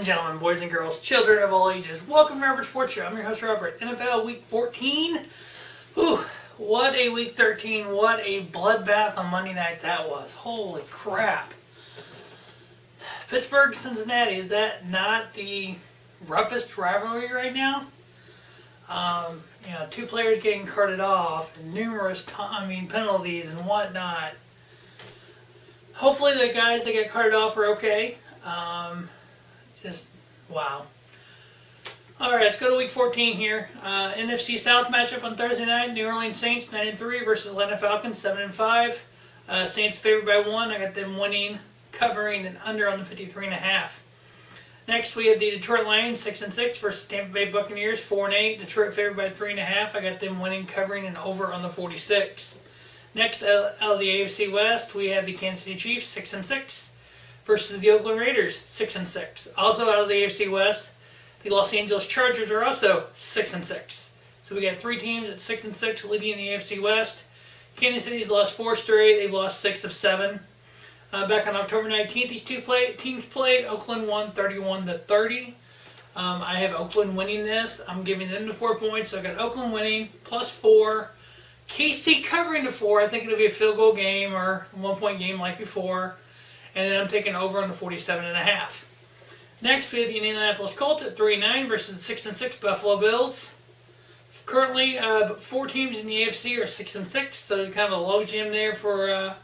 and gentlemen, boys and girls, children of all ages, welcome to Robert Sports Show. I'm your host, Robert. NFL Week 14. Whew, what a Week 13. What a bloodbath on Monday night that was. Holy crap. Pittsburgh, Cincinnati, is that not the roughest rivalry right now? Two players getting carted off, and numerous penalties and whatnot. Hopefully the guys that get carted off are okay. Wow. Alright, let's go to Week 14 here. NFC South matchup on Thursday night. New Orleans Saints 9-3 versus Atlanta Falcons 7-5. Saints favored by 1. I got them winning, covering, and under on the 53.5. Next, we have the Detroit Lions 6-6 versus Tampa Bay Buccaneers 4-8. Detroit favored by 3.5. I got them winning, covering, and over on the 46. Next, out of the AFC West, we have the Kansas City Chiefs 6-6 versus the Oakland Raiders 6-6. Also out of the AFC West, the Los Angeles Chargers are also 6-6. So we got three teams at 6-6 leading in the AFC West. Kansas City's lost 4 straight. They've lost 6 of 7. Back on October 19th, these two teams played. Oakland won 31-30. I have Oakland winning this. I'm giving them the 4 points. So I got Oakland winning plus 4. KC covering the 4. I think it'll be a field goal game or 1 point game like before. And then I'm taking over on the 47.5. Next, we have the Indianapolis Colts at 3-9 versus the 6-6 Buffalo Bills. Currently, 4 teams in the AFC are 6-6, so there's kind of a low jam there for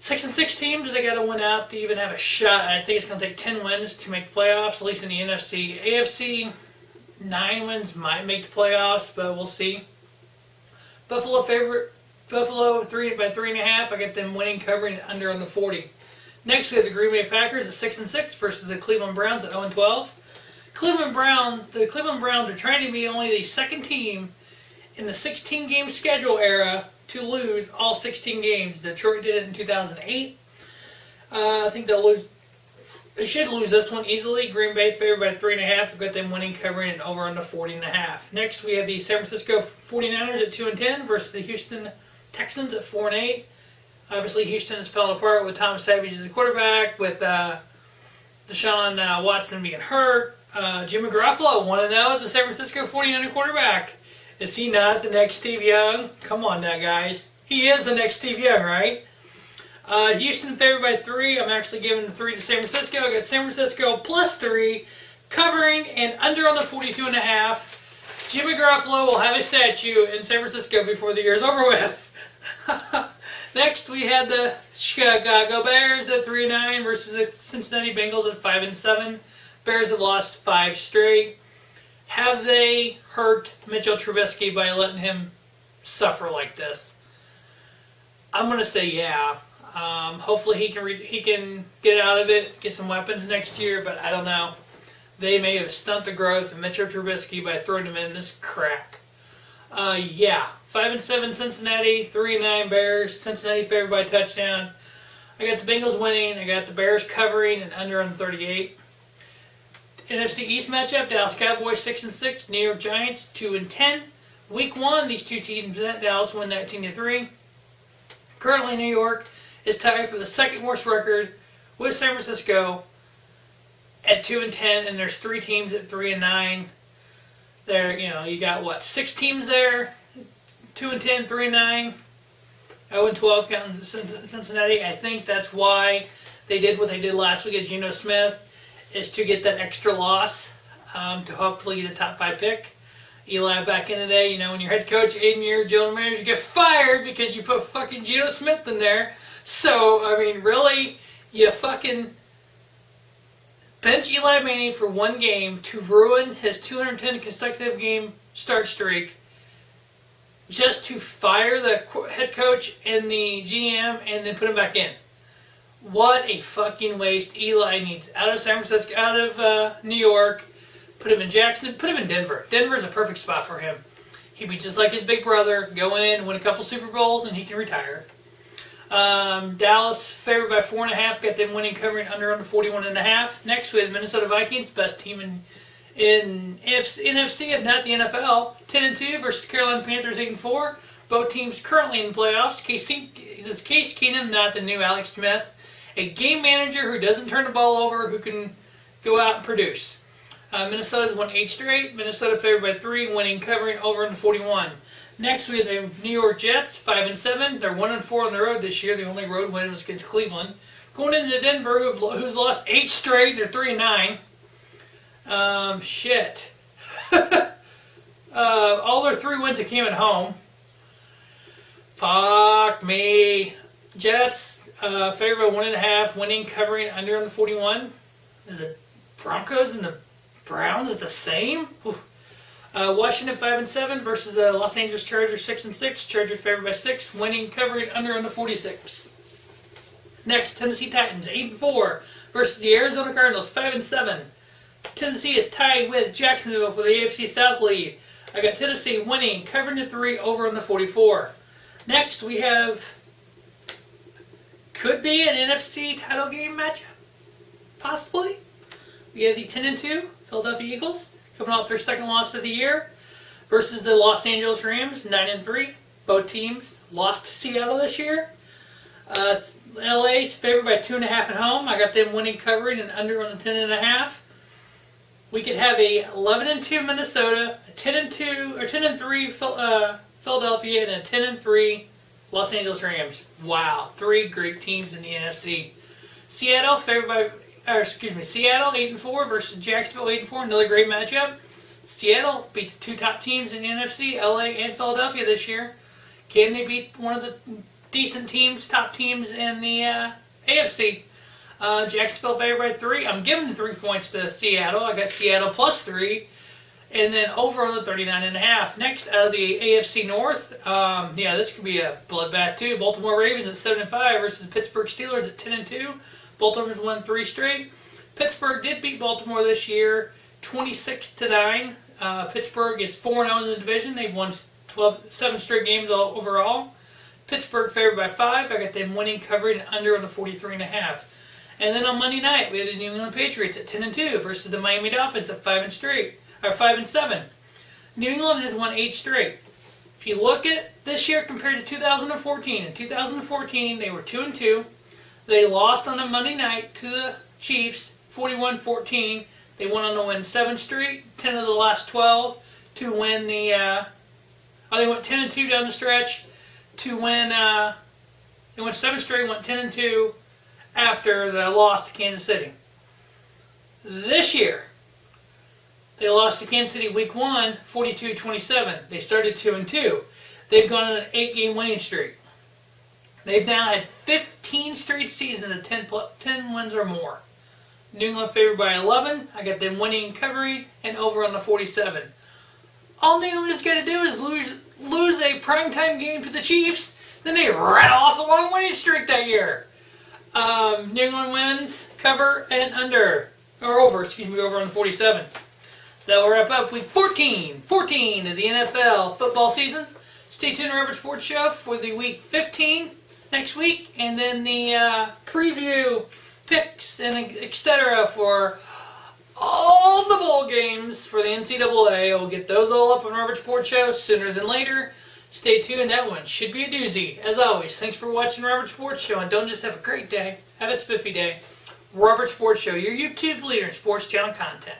6-6 teams. They got to win out to even have a shot. I think it's going to take 10 wins to make the playoffs, at least in the NFC. AFC, 9 wins might make the playoffs, but we'll see. Buffalo 3 by 3.5. I got them winning, covering, under on the 40. Next, we have the Green Bay Packers at 6-6 versus the Cleveland Browns at 0-12. The Cleveland Browns are trying to be only the second team in the 16-game schedule era to lose all 16 games. Detroit did it in 2008. I think they'll lose. They should lose this one easily. Green Bay favored by 3.5. I've got them winning, covering, and over on the 40.5. Next, we have the San Francisco 49ers at 2-10 versus the Houston Texans at 4-8. Obviously, Houston has fallen apart with Tom Savage as the quarterback, with Deshaun Watson being hurt. Jimmy Garoppolo 1-0 as the San Francisco 49er quarterback. Is he not the next Steve Young? Come on now, guys. He is the next Steve Young, right? Houston favored by 3. I'm actually giving the 3 to San Francisco. I got San Francisco plus 3, covering, and under on the 42.5. Jimmy Garoppolo will have a statue in San Francisco before the year is over with. Next, we had the Chicago Bears at 3-9 versus the Cincinnati Bengals at 5-7. Bears have lost 5 straight. Have they hurt Mitchell Trubisky by letting him suffer like this? I'm going to say yeah. Hopefully he can get out of it, get some weapons next year, but I don't know. They may have stunted the growth of Mitchell Trubisky by throwing him in this crap. 5-7 Cincinnati, 3-9 Bears. Cincinnati favored by a touchdown. I got the Bengals winning. I got the Bears covering and under on 38. NFC East matchup: Dallas Cowboys 6-6, New York Giants 2-10. Week 1, these two teams met. Dallas won 19-3. Currently, New York is tied for the second worst record with San Francisco at 2-10, and there's 3 teams at 3-9. There, you got 6 teams there, 2-10, 3-9, 0-12 counting Cincinnati. I think that's why they did what they did last week at Geno Smith, is to get that extra loss to hopefully get a top 5 pick. Eli back in the day, when your head coach and your general manager get fired because you put fucking Geno Smith in there. So, really, you fucking bench Eli Manning for 1 game to ruin his 210 consecutive game start streak, just to fire the head coach and the GM and then put him back in. What a fucking waste. Eli needs out of San Francisco, out of New York, put him in Jackson, put him in Denver. Denver's a perfect spot for him. He'd be just like his big brother, go in, win a couple Super Bowls, and he can retire. Dallas favored by 4.5, got them winning, covering, under on the 41.5. Next, we have the Minnesota Vikings, best team in NFC, if not the NFL, 10-2 versus Carolina Panthers 8-4. Both teams currently in the playoffs. Case Keenum, not the new Alex Smith. A game manager who doesn't turn the ball over, who can go out and produce. Minnesota's won 8 straight. Minnesota favored by 3, winning, covering over in the 41. Next, we have the New York Jets, 5-7. They're 1-4 on the road this year. The only road win was against Cleveland. Going into Denver, who's lost 8 straight. They're 3-9. Shit. All their 3 wins that came at home. Fuck me. Jets, favored by 1.5, winning, covering, under on the 41. Is the Broncos and the Browns the same? Washington 5-7 versus the Los Angeles Chargers 6-6. Chargers favored by 6, winning, covering, under on the 46. Next, Tennessee Titans 8-4 versus the Arizona Cardinals 5-7. Tennessee is tied with Jacksonville for the AFC South lead. I got Tennessee winning, covering the 3, over on the 44. Next, we have could be an NFC title game matchup, possibly. We have the 10-2 Philadelphia Eagles coming off their second loss of the year versus the Los Angeles Rams 9-3. Both teams lost to Seattle this year. LA's favored by 2.5 at home. I got them winning, covering, and under on the 10.5. We could have a 11-2 Minnesota, a 10-2 or 10-3 Philadelphia, and a 10-3 Los Angeles Rams. Wow, 3 great teams in the NFC. Seattle 8-4 versus Jacksonville 8-4. Another great matchup. Seattle beat the 2 top teams in the NFC, LA and Philadelphia this year. Can they beat one of the decent teams, top teams in the AFC? Jacksonville favored by 3. I'm giving the 3 points to Seattle. I got Seattle plus 3. And then over on the 39.5. Next, out of the AFC North, this could be a bloodbath too. Baltimore Ravens at 7-5 versus the Pittsburgh Steelers at 10-2. Baltimore's won 3 straight. Pittsburgh did beat Baltimore this year, 26-9. Pittsburgh is 4-0 in the division. They've won 7 straight games overall. Pittsburgh favored by 5. I got them winning, covering, and under on the 43.5. And then on Monday night, we had the New England Patriots at 10-2 versus the Miami Dolphins at 5-7. New England has won 8 straight. If you look at this year compared to 2014, in 2014 they were 2-2. They lost on a Monday night to the Chiefs, 41-14. They went on to win 7 straight, 10 of the last 12 to win the. They went 10-2 down the stretch to win. They went 7 straight, went 10-2 after the loss to Kansas City. This year, they lost to Kansas City week 1, 42-27. They started 2-2. They've gone on an 8-game winning streak. They've now had 15 straight seasons of 10 wins or more. New England favored by 11. I got them winning, covering, and over on the 47. All New England's got to do is lose a primetime game to the Chiefs, then they rattle off a long winning streak that year. New England wins, cover, and over on the 47. That will wrap up week 14 of the NFL football season. Stay tuned to Robert Sports Show for the week 15 next week, and then the preview, picks, and etc. for all the bowl games for the NCAA. We'll get those all up on Robert Sports Show sooner than later. Stay tuned. That one should be a doozy. As always, thanks for watching Robert Sports Show, and don't just have a great day, have a spiffy day. Robert Sports Show, your YouTube leader in sports channel content.